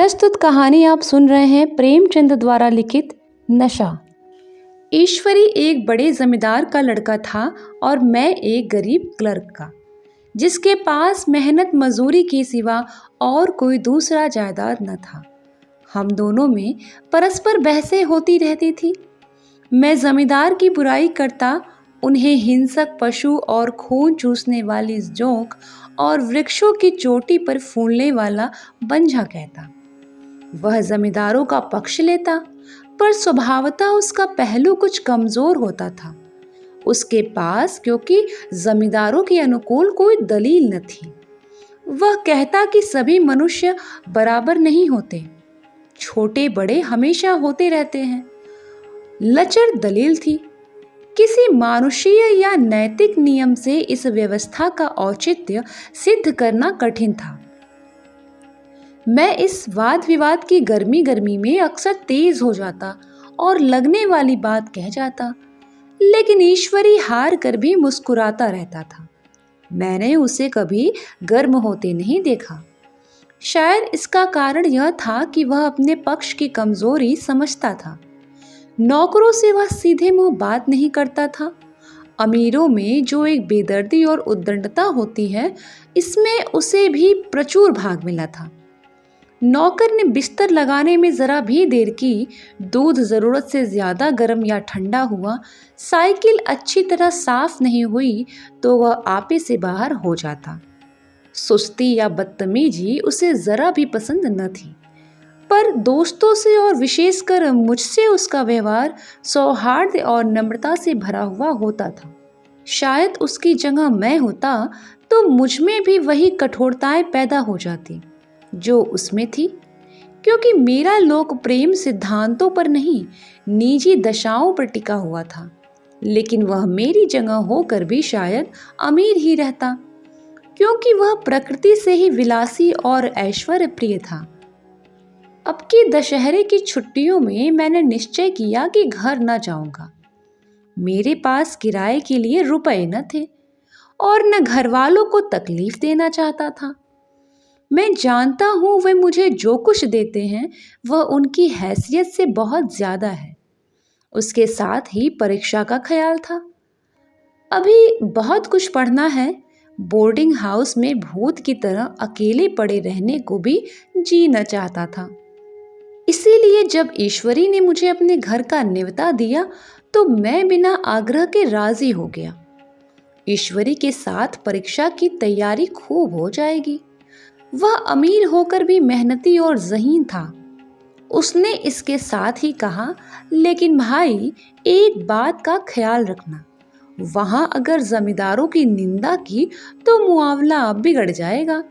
प्रस्तुत कहानी आप सुन रहे हैं प्रेमचंद द्वारा लिखित नशा। ईश्वरी एक बड़े जमींदार का लड़का था और मैं एक गरीब क्लर्क का, जिसके पास मेहनत मजूरी के सिवा और कोई दूसरा जायदाद न था। हम दोनों में परस्पर बहसें होती रहती थी। मैं जमींदार की बुराई करता, उन्हें हिंसक पशु और खून चूसने वाली जोंक और वृक्षों की चोटी पर फूलने वाला बंझा कहता। वह जमींदारों का पक्ष लेता, पर स्वभावतः उसका पहलू कुछ कमजोर होता था। उसके पास क्योंकि जमींदारों के अनुकूल कोई दलील न थी। वह कहता कि सभी मनुष्य बराबर नहीं होते, छोटे बड़े हमेशा होते रहते हैं। लचर दलील थी। किसी मानुषीय या नैतिक नियम से इस व्यवस्था का औचित्य सिद्ध करना कठिन था। मैं इस वाद विवाद की गर्मी में अक्सर तेज हो जाता और लगने वाली बात कह जाता, लेकिन ईश्वरी हार कर भी मुस्कुराता रहता था। मैंने उसे कभी गर्म होते नहीं देखा। शायद इसका कारण यह था कि वह अपने पक्ष की कमजोरी समझता था। नौकरों से वह सीधे मुंह बात नहीं करता था। अमीरों में जो एक बेदर्दी और उद्दंडता होती है, इसमें उसे भी प्रचुर भाग मिला था। नौकर ने बिस्तर लगाने में जरा भी देर की, दूध जरूरत से ज्यादा गर्म या ठंडा हुआ, साइकिल अच्छी तरह साफ नहीं हुई तो वह आपे से बाहर हो जाता। सुस्ती या बदतमीजी उसे जरा भी पसंद न थी, पर दोस्तों से और विशेषकर मुझसे उसका व्यवहार सौहार्द और नम्रता से भरा हुआ होता था। शायद उसकी जगह मैं होता तो मुझ में भी वही कठोरताएं पैदा हो जाती जो उसमें थी, क्योंकि मेरा लोक प्रेम सिद्धांतों पर नहीं, निजी दशाओं पर टिका हुआ था। लेकिन वह मेरी जगह होकर भी शायद अमीर ही रहता, क्योंकि वह प्रकृति से ही विलासी और ऐश्वर्य प्रिय था। अब की दशहरे की छुट्टियों में मैंने निश्चय किया कि घर न जाऊंगा। मेरे पास किराए के लिए रुपए न थे और न घर वालों को तकलीफ देना चाहता था। मैं जानता हूं वे मुझे जो कुछ देते हैं वह उनकी हैसियत से बहुत ज्यादा है। उसके साथ ही परीक्षा का ख्याल था। अभी बहुत कुछ पढ़ना है। बोर्डिंग हाउस में भूत की तरह अकेले पड़े रहने को भी जी न चाहता था। इसीलिए जब ईश्वरी ने मुझे अपने घर का न्योता दिया तो मैं बिना आग्रह के राजी हो गया। ईश्वरी के साथ परीक्षा की तैयारी खूब हो जाएगी। वह अमीर होकर भी मेहनती और ज़हीन था। उसने इसके साथ ही कहा, लेकिन भाई एक बात का ख्याल रखना, वहां अगर जमींदारों की निंदा की तो मुआवला बिगड़ जाएगा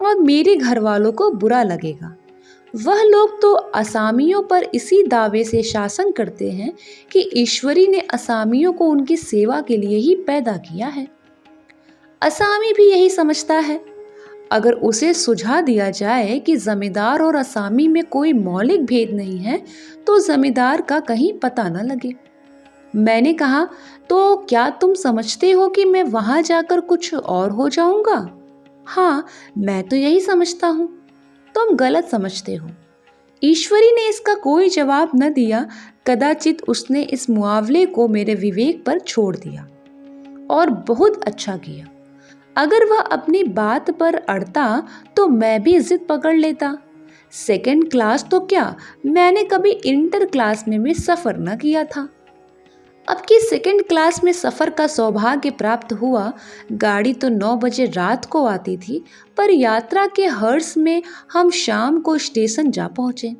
और मेरे घर वालों को बुरा लगेगा। वह लोग तो असामियों पर इसी दावे से शासन करते हैं कि ईश्वरी ने असामियों को उनकी सेवा के लिए ही पैदा किया है। असामी भी यही समझता है। अगर उसे सुझा दिया जाए कि जमींदार और असामी में कोई मौलिक भेद नहीं है तो जमींदार का कहीं पता न लगे। मैंने कहा, तो क्या तुम समझते हो कि मैं वहां जाकर कुछ और हो जाऊंगा? हाँ, मैं तो यही समझता हूं। तुम गलत समझते हो। ईश्वरी ने इसका कोई जवाब न दिया। कदाचित उसने इस मुआवले को मेरे विवेक पर छोड़ दिया और बहुत अच्छा किया। अगर वह अपनी बात पर अड़ता तो मैं भी जिद पकड़ लेता। सेकंड क्लास तो क्या, मैंने कभी इंटर क्लास में भी सफर न किया था। अब की सेकंड क्लास में सफर का सौभाग्य प्राप्त हुआ। गाड़ी तो 9 बजे रात को आती थी, पर यात्रा के हर्ष में हम शाम को स्टेशन जा पहुंचे।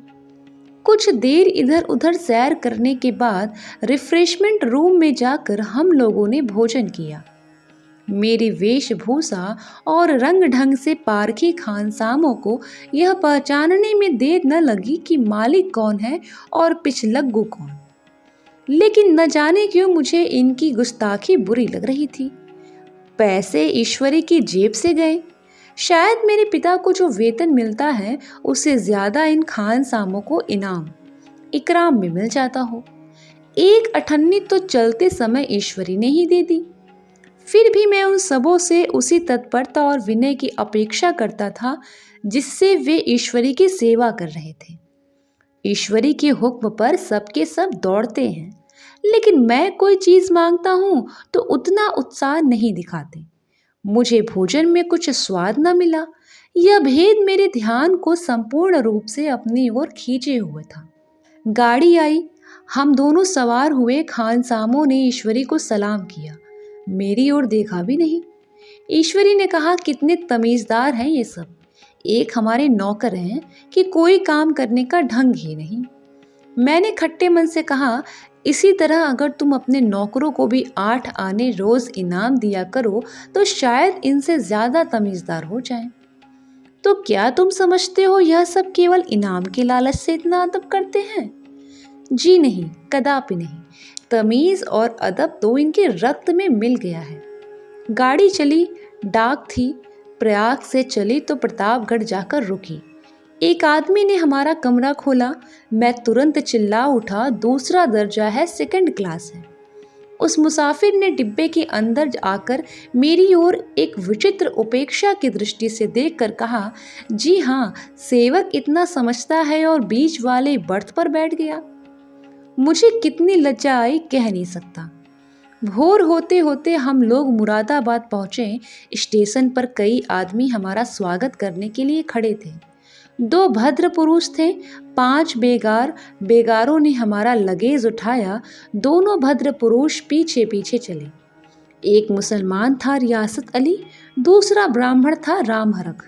कुछ देर इधर उधर सैर करने के बाद रिफ्रेशमेंट रूम में जाकर हम लोगों ने भोजन किया। मेरी वेशभूषा और रंग ढंग से पारखी खानसामों को यह पहचानने में देर न लगी कि मालिक कौन है और पिछलग्गू कौन। लेकिन न जाने क्यों मुझे इनकी गुस्ताखी बुरी लग रही थी। पैसे ईश्वरी की जेब से गए। शायद मेरे पिता को जो वेतन मिलता है उससे ज्यादा इन खानसामों को इकराम में मिल जाता हो। एक अठन्नी तो चलते समय ईश्वरी ने ही दे दी। फिर भी मैं उन सबों से उसी तत्परता और विनय की अपेक्षा करता था जिससे वे ईश्वरी की सेवा कर रहे थे। ईश्वरी के हुक्म पर सबके सब दौड़ते हैं, लेकिन मैं कोई चीज मांगता हूं तो उतना उत्साह नहीं दिखाते। मुझे भोजन में कुछ स्वाद न मिला। यह भेद मेरे ध्यान को संपूर्ण रूप से अपनी ओर खींचे हुए था। गाड़ी आई, हम दोनों सवार हुए। खानसामों ने ईश्वरी को सलाम किया, मेरी ओर देखा भी नहीं। ईश्वरी ने कहा, कितने तमीजदार हैं ये सब। एक हमारे नौकर हैं कि कोई काम करने का ढंग ही नहीं। मैंने खट्टे मन से कहा, इसी तरह अगर तुम अपने नौकरों को भी 8 आने रोज इनाम दिया करो तो शायद इनसे ज्यादा तमीजदार हो जाएं। तो क्या तुम समझते हो यह सब केवल इनाम के लालच से इतना अदब करते हैं? जी नहीं, कदापि नहीं। तमीज और अदब तो इनके रक्त में मिल गया है। गाड़ी चली, डाक थी। प्रयाग से चली तो प्रतापगढ़ जाकर रुकी। एक आदमी ने हमारा कमरा खोला। मैं तुरंत चिल्ला उठा, दूसरा दर्जा है, सेकंड क्लास है। उस मुसाफिर ने डिब्बे के अंदर आकर मेरी ओर एक विचित्र उपेक्षा की दृष्टि से देखकर कहा, जी हाँ, सेवक इतना समझता है और बीच वाले बर्थ पर बैठ गया। मुझे कितनी लज्जा आई कह नहीं सकता। भोर होते होते हम लोग मुरादाबाद पहुंचे। स्टेशन पर कई आदमी हमारा स्वागत करने के लिए खड़े थे। 2 भद्र पुरुष थे, 5 बेगार। बेगारों ने हमारा लगेज उठाया। दोनों भद्र पुरुष पीछे पीछे चले। एक मुसलमान था, रियासत अली, दूसरा ब्राह्मण था, राम हरख।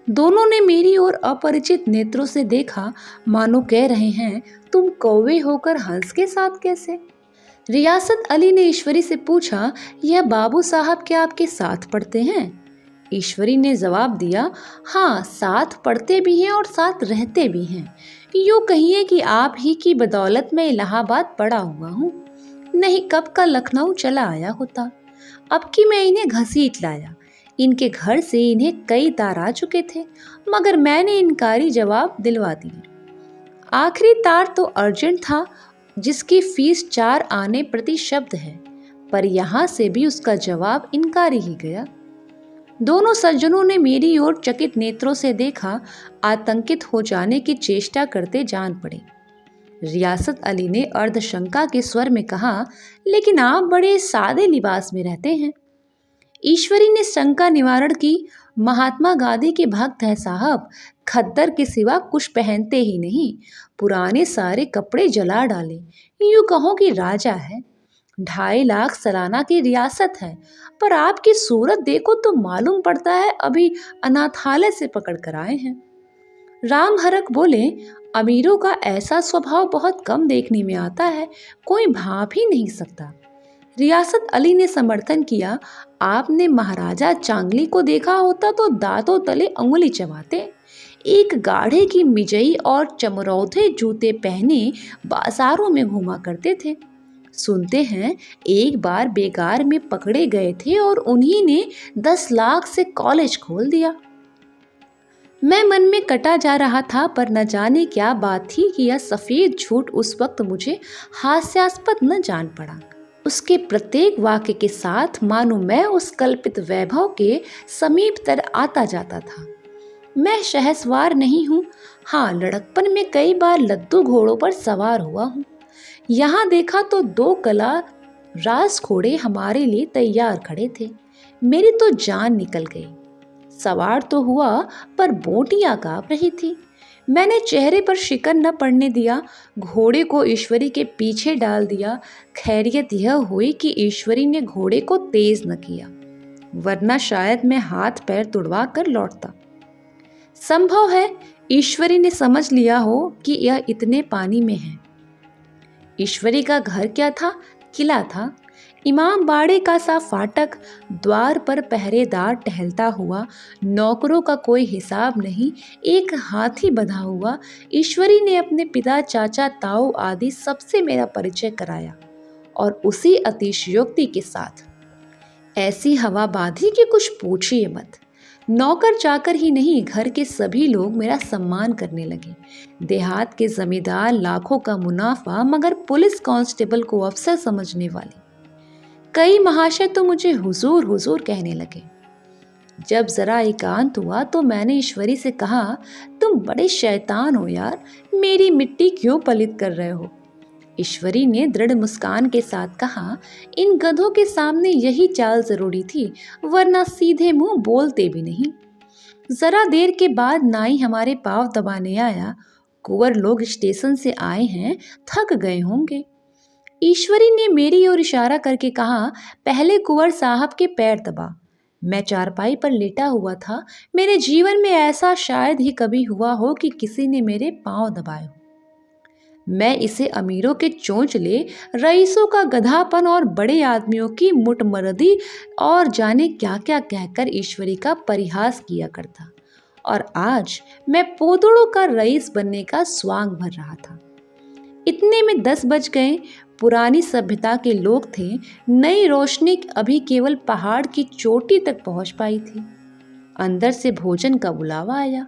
दोनों ने मेरी ओर अपरिचित नेत्रों से देखा, मानो कह रहे हैं, तुम कौवे होकर हंस के साथ कैसे? रियासत अली ने ईश्वरी से पूछा, यह बाबू साहब क्या आपके साथ पढ़ते हैं? ईश्वरी ने जवाब दिया, हाँ, साथ पढ़ते भी हैं और साथ रहते भी हैं। यूँ कहिए कि आप ही की बदौलत मैं इलाहाबाद पड़ा हुआ हूँ, नहीं कब का लखनऊ चला आया होता। अब कि मैं इन्हें घसीट लाया। इनके घर से इन्हें कई तार आ चुके थे, मगर मैंने इनकारी जवाब दिलवा दिए। आखिरी तार तो अर्जेंट था, जिसकी फीस 4 आने प्रति शब्द है, पर यहाँ से भी उसका जवाब इनकारी ही गया। दोनों सज्जनों ने मेरी ओर चकित नेत्रों से देखा, आतंकित हो जाने की चेष्टा करते जान पड़े। रियासत अली ने अर्धशंका के स्वर में कहा, लेकिन आप बड़े सादे लिबास में रहते हैं। ईश्वरी ने शंका निवारण की, महात्मा गांधी के भक्त है साहब, खद्दर के सिवा कुछ पहनते ही नहीं, पुराने सारे कपड़े जला डाले। यूं कहो कि राजा है। 2.5 लाख सालाना की रियासत है, पर आपकी सूरत देखो तो मालूम पड़ता है अभी अनाथालय से पकड़ कर आए हैं। राम हरख बोले, अमीरों का ऐसा स्वभाव बहुत कम देखने में आता है, कोई भाप ही नहीं सकता। रियासत अली ने समर्थन किया, आपने महाराजा चांगली को देखा होता तो दांतों तले अंगुली चबाते। एक गाढ़े की मिजई और चमरौधे जूते पहने बाजारों में घूमा करते थे। सुनते हैं एक बार बेगार में पकड़े गए थे और उन्हीं ने 10 लाख से कॉलेज खोल दिया। मैं मन में कटा जा रहा था, पर न जाने क्या बात थी कि यह सफेद झूठ उस वक्त मुझे हास्यास्पद न जान पड़ा। उसके प्रत्येक वाक्य के साथ मानो मैं उस कल्पित वैभव के समीप तर आता जाता था। मैं शहसवार नहीं हूँ, हाँ, लड़कपन में कई बार लद्दू घोड़ों पर सवार हुआ हूँ। यहाँ देखा तो 2 कला रास घोड़े हमारे लिए तैयार खड़े थे। मेरी तो जान निकल गई। सवार तो हुआ, पर बोटियां कांप रही थी। मैंने चेहरे पर शिकन न पड़ने दिया, घोड़े को ईश्वरी के पीछे डाल दिया। खैरियत यह हुई कि ईश्वरी ने घोड़े को तेज न किया, वरना शायद मैं हाथ पैर तुड़वा कर लौटता। संभव है ईश्वरी ने समझ लिया हो कि यह इतने पानी में है। ईश्वरी का घर क्या था? किला था। इमाम बाड़े का सा फाटक, द्वार पर पहरेदार टहलता हुआ, नौकरों का कोई हिसाब नहीं, एक हाथी बंधा हुआ। ईश्वरी ने अपने पिता, चाचा, ताऊ आदि सबसे मेरा परिचय कराया, और उसी अतिशयोक्ति के साथ ऐसी हवा बांधी कि कुछ पूछिए मत। नौकर चाकर ही नहीं, घर के सभी लोग मेरा सम्मान करने लगे। देहात के जमींदार लाखों का मुनाफा, मगर पुलिस कांस्टेबल को अफसर समझने वाले। कई महाशय तो मुझे हुजूर हुजूर कहने लगे। जब जरा एकांत हुआ तो मैंने ईश्वरी से कहा, तुम बड़े शैतान हो यार, मेरी मिट्टी क्यों पलित कर रहे हो? ईश्वरी ने दृढ़ मुस्कान के साथ कहा, इन गधों के सामने यही चाल जरूरी थी, वरना सीधे मुंह बोलते भी नहीं। जरा देर के बाद नाई हमारे पांव दबाने आया। कुंवर लोग स्टेशन से आए हैं, थक गए होंगे। ईश्वरी ने मेरी ओर इशारा करके कहा, पहले कुंवर साहब के पैर दबा। मैं चारपाई पर लेटा हुआ था। मेरे जीवन में ऐसा शायद ही कभी हुआ हो कि किसी ने मेरे पांव दबाए हो। मैं इसे अमीरों के चोंचले, रईसों का गधापन और बड़े आदमियों की मुटमरदी और जाने क्या क्या कहकर ईश्वरी का परिहास किया करता, और आज मैं पोतड़ों का रईस बनने का स्वांग भर रहा था। इतने में 10 बज गए। पुरानी सभ्यता के लोग थे। नई रोशनी अभी केवल पहाड़ की चोटी तक पहुंच पाई थी। अंदर से भोजन का बुलावा आया।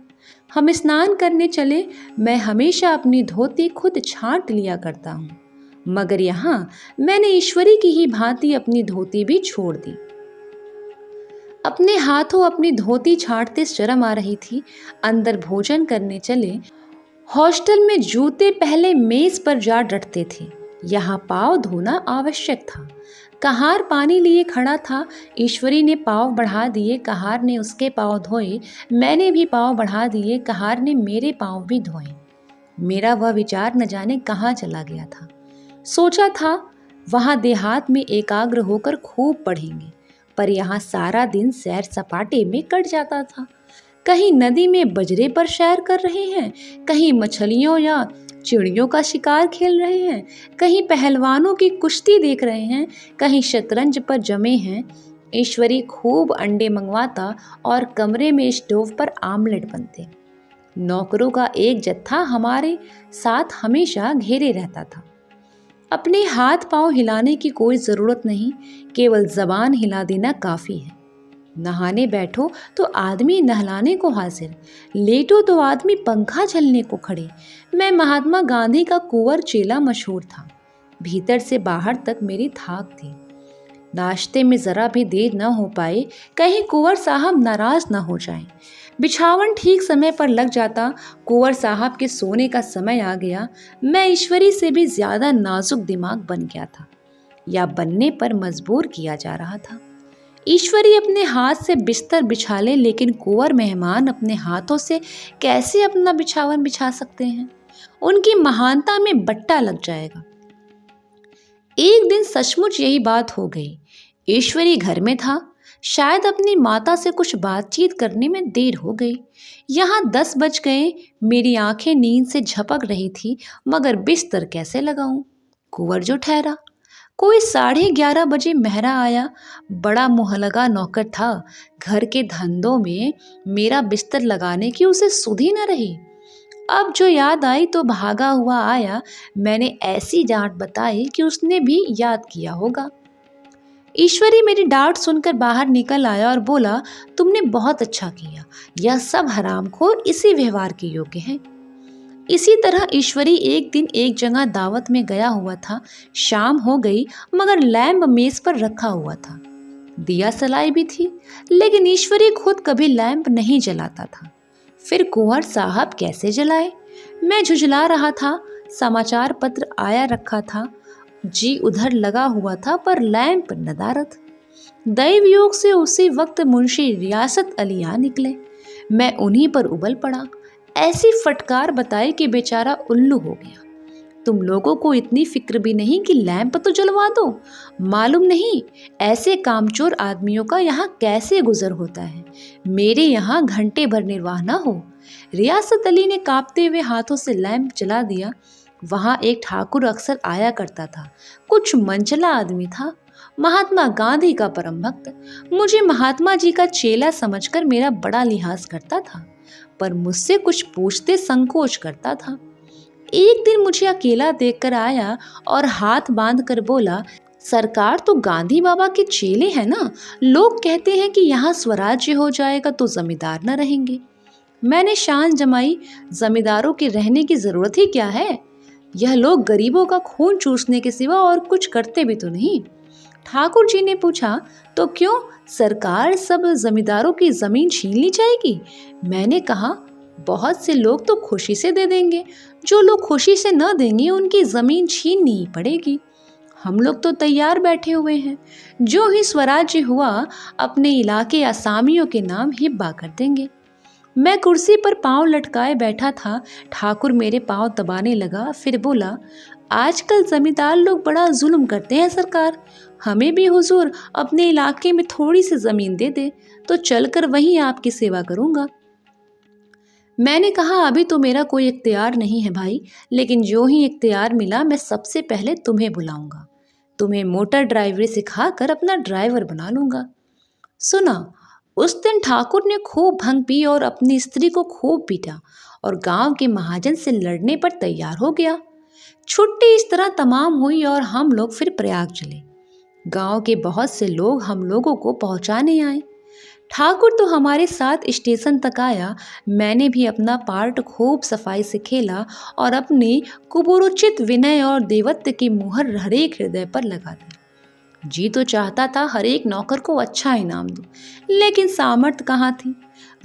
हम स्नान करने चले। मैं हमेशा अपनी धोती खुद छांट लिया करता हूँ, मगर यहाँ मैंने ईश्वरी की ही भांति अपनी धोती भी छोड़ दी। अपने हाथों अपनी धोती छांटते शर्म आ रही थी। अंदर भोजन करने चले। हॉस्टल में जूते पहले मेज पर जा डटते थे, यहाँ पाँव धोना आवश्यक था। कहार पानी लिए खड़ा था। ईश्वरी ने पाँव बढ़ा दिए, कहार ने उसके पाँव धोए। मैंने भी पाँव बढ़ा दिए, कहार ने मेरे पाँव भी धोए। मेरा वह विचार न जाने कहाँ चला गया था। सोचा था वहाँ देहात में एकाग्र होकर खूब पढ़ेंगे, पर यहाँ सारा दिन सैर सपाटे में कट जाता था। कहीं नदी में बजरे पर सैर कर रहे हैं, कहीं मछलियों या चिड़ियों का शिकार खेल रहे हैं, कहीं पहलवानों की कुश्ती देख रहे हैं, कहीं शतरंज पर जमे हैं। ईश्वरी खूब अंडे मंगवाता और कमरे में स्टोव पर आमलेट बनते। नौकरों का एक जत्था हमारे साथ हमेशा घेरे रहता था। अपने हाथ पांव हिलाने की कोई ज़रूरत नहीं, केवल ज़बान हिला देना काफ़ी है। नहाने बैठो तो आदमी नहलाने को हाजिर, लेटो तो आदमी पंखा झलने को खड़े। मैं महात्मा गांधी का कुंवर चेला मशहूर था। भीतर से बाहर तक मेरी थाक थी। नाश्ते में ज़रा भी देर न हो पाए, कहीं कुंवर साहब नाराज़ न हो जाएं। बिछावन ठीक समय पर लग जाता। कुंवर साहब के सोने का समय आ गया। मैं ईश्वरी से भी ज़्यादा नाजुक दिमाग बन गया था, या बनने पर मजबूर किया जा रहा था। ईश्वरी अपने हाथ से बिस्तर बिछा ले, लेकिन कुंवर मेहमान अपने हाथों से कैसे अपना बिछावन बिछा सकते हैं? उनकी महानता में बट्टा लग जाएगा। एक दिन सचमुच यही बात हो गई। ईश्वरी घर में था। शायद अपनी माता से कुछ बातचीत करने में देर हो गई। यहाँ 10 बज गए। मेरी आंखें नींद से झपक रही थी, मगर बिस्तर कैसे लगाऊं? कुंवर जो ठहरा। कोई 11:30 बजे मेहरा आया। बड़ा मुँहलगा नौकर था। घर के धंधों में मेरा बिस्तर लगाने की उसे सुधि न रही। अब जो याद आई तो भागा हुआ आया। मैंने ऐसी डांट बताई कि उसने भी याद किया होगा। ईश्वरी मेरी डांट सुनकर बाहर निकल आया और बोला, तुमने बहुत अच्छा किया। यह सब हरामखोर इसी व्यवहार के योग्य हैं। इसी तरह ईश्वरी एक दिन एक जगह दावत में गया हुआ था। शाम हो गई, मगर लैंप मेज पर रखा हुआ था। दिया सलाई भी थी, लेकिन ईश्वरी खुद कभी लैंप नहीं जलाता था। फिर कुंवर साहब कैसे जलाए? मैं झुंझला रहा था। समाचार पत्र आया रखा था। जी उधर लगा हुआ था, पर लैंप नदारद। दैव योग से उसी वक्त मुंशी रियासत अली आ निकले। मैं उन्हीं पर उबल पड़ा। ऐसी फटकार बताई कि बेचारा उल्लू हो गया। तुम लोगों को इतनी फिक्र भी नहीं कि लैंप तो जलवा दो? मालूम नहीं ऐसे कामचोर आदमियों का यहाँ कैसे गुजर होता है। मेरे यहाँ घंटे भर निर्वाह न हो। रियासत अली ने कांपते हुए हाथों से लैंप जला दिया। वहाँ एक ठाकुर अक्सर आया करता था। कुछ मनचला आदमी था, महात्मा गांधी का परम भक्त। मुझे महात्मा जी का चेला समझकर मेरा बड़ा लिहाज करता था, पर मुझसे कुछ पूछते संकोच करता था। एक दिन मुझे अकेला देखकर आया और हाथ बांध कर बोला, सरकार तो गांधी बाबा के चेले हैं ना। लोग कहते हैं कि यहाँ स्वराज्य हो जाएगा तो जमींदार न रहेंगे। मैंने शान जमाई, जमींदारों के रहने की जरूरत ही क्या है? यह लोग गरीबों का खून चूसने के सिवा और कुछ करते भी तो नहीं। ठाकुर जी ने पूछा, तो क्यों, सरकार सब जमींदारों की जमीन छीन ली जाएगी? मैंने कहा, बहुत से लोग तो खुशी से दे देंगे, जो लोग खुशी से न देंगे उनकी जमीन छीननी ही पड़ेगी। हम लोग तो तैयार बैठे हुए हैं, जो ही स्वराज्य हुआ अपने इलाके असामियों के नाम हिब्बा कर देंगे। मैं कुर्सी पर पांव लटकाए बैठा था। ठाकुर मेरे पांव दबाने लगा, फिर बोला, आजकल जमींदार लोग बड़ा जुल्म करते हैं सरकार। हमें भी हुजूर अपने इलाके में थोड़ी सी जमीन दे दे तो चलकर वहीं आपकी सेवा करूंगा। मैंने कहा, अभी तो मेरा कोई इख्तियार नहीं है भाई, लेकिन जो ही इख्तियार मिला मैं सबसे पहले तुम्हें बुलाऊंगा। तुम्हें मोटर ड्राइवरी सिखाकर अपना ड्राइवर बना लूंगा। सुना, उस दिन ठाकुर ने खूब भंग पी और अपनी स्त्री को खूब पीटा और गांव के महाजन से लड़ने पर तैयार हो गया। छुट्टी इस तरह तमाम हुई और हम लोग फिर प्रयाग चले। गांव के बहुत से लोग हम लोगों को पहुंचाने आए। ठाकुर तो हमारे साथ स्टेशन तक आया। मैंने भी अपना पार्ट खूब सफाई से खेला और अपनी कुबुरुचित विनय और देवत्व की मुहर हरेक हृदय पर लगा दी। जी तो चाहता था हर एक नौकर को अच्छा इनाम दूं, लेकिन सामर्थ्य कहाँ थी।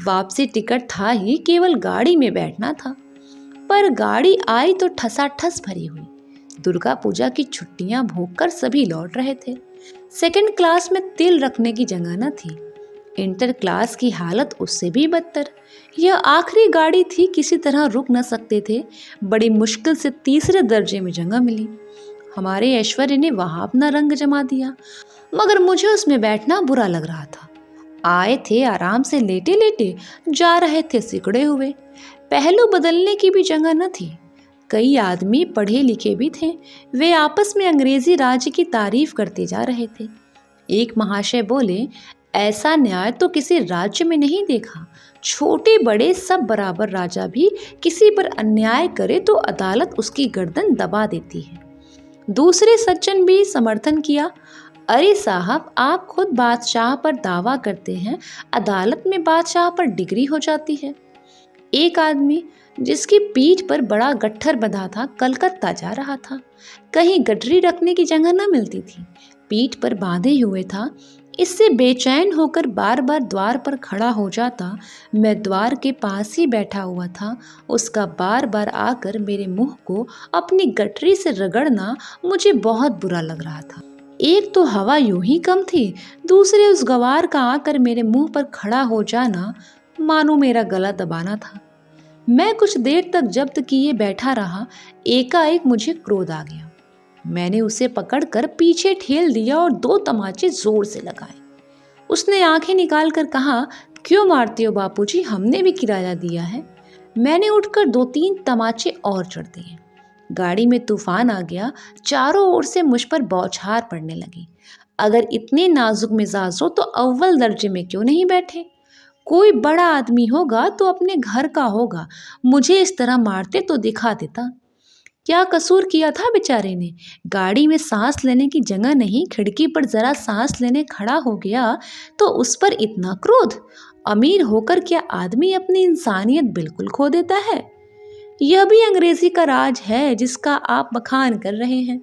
वापसी टिकट था ही, केवल गाड़ी में बैठना था। पर गाड़ी आई तो ठसाठस भरी हुई। दुर्गा पूजा की छुट्टियां भोगकर सभी लौट रहे थे। सेकंड क्लास में तिल रखने की जगह न थी। इंटर क्लास की हालत उससे भी बदतर। यह आखिरी गाड़ी थी, किसी तरह रुक न सकते थे। बड़ी मुश्किल से तीसरे दर्जे में जगह मिली। हमारे ऐश्वर्य ने वहां अपना रंग जमा दिया, मगर मुझे उसमें बैठना बुरा लग रहा था। आए थे आराम से लेटे लेटे, जा रहे थे सिकुड़े हुए। पहलू बदलने की भी जगह न थी। कई आदमी पढ़े लिखे भी थे। वे आपस में अंग्रेजी राज्य की तारीफ करते जा रहे थे। एक महाशय बोले, ऐसा न्याय तो किसी राज्य में नहीं देखा। छोटे बड़े सब बराबर। राजा भी किसी पर अन्याय करे तो अदालत उसकी गर्दन दबा देती है। दूसरे सज्जन भी समर्थन किया। अरे साहब, आप खुद बादशाह पर दावा करते हैं, अदालत में बादशाह पर डिग्री हो जाती है। एक आदमी जिसकी पीठ पर बड़ा गट्ठर बंधा था, कलकत्ता जा रहा था। कहीं गठरी रखने की जगह न मिलती थी। पीठ पर बांधे हुए था। इससे बेचैन होकर बार बार द्वार पर खड़ा हो जाता। मैं द्वार के पास ही बैठा हुआ था। उसका बार बार आकर मेरे मुंह को अपनी गठरी से रगड़ना मुझे बहुत बुरा लग रहा था। एक तो हवा यूं ही कम थी, दूसरे उस गवार का आकर मेरे मुंह पर खड़ा हो जाना मानो मेरा गला दबाना था। मैं कुछ देर तक जब्त किए बैठा रहा। एकाएक मुझे क्रोध आ गया। मैंने उसे पकड़कर पीछे ठेल दिया और 2 तमाचे जोर से लगाए। उसने आंखें निकालकर कहा, क्यों मारते हो बापूजी, हमने भी किराया दिया है। मैंने उठकर 2-3 तमाचे और चढ़ दिए। गाड़ी में तूफान आ गया। चारों ओर से मुझ पर बौछार पड़ने लगी। अगर इतने नाजुक मिजाज हो तो अव्वल दर्जे में क्यों नहीं बैठे? कोई बड़ा आदमी होगा तो अपने घर का होगा। मुझे इस तरह मारते तो दिखा देता। क्या कसूर किया था बेचारे ने? गाड़ी में सांस लेने की जगह नहीं, खिड़की पर जरा सांस लेने खड़ा हो गया तो उस पर इतना क्रोध? अमीर होकर क्या आदमी अपनी इंसानियत बिल्कुल खो देता है? यह भी अंग्रेजी का राज है जिसका आप बखान कर रहे हैं।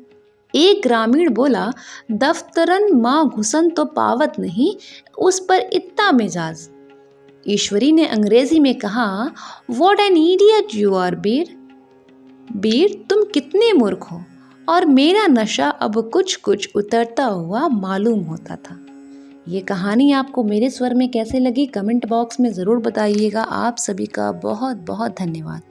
एक ग्रामीण बोला, दफ्तरन माँ घुसन तो पावत नहीं, उस पर इतना मिजाज। ईश्वरी ने अंग्रेजी में कहा, what an idiot you are Bir. Bir, तुम कितने मूर्ख हो। और मेरा नशा अब कुछ कुछ उतरता हुआ मालूम होता था। ये कहानी आपको मेरे स्वर में कैसे लगी, कमेंट बॉक्स में ज़रूर बताइएगा। आप सभी का बहुत बहुत धन्यवाद।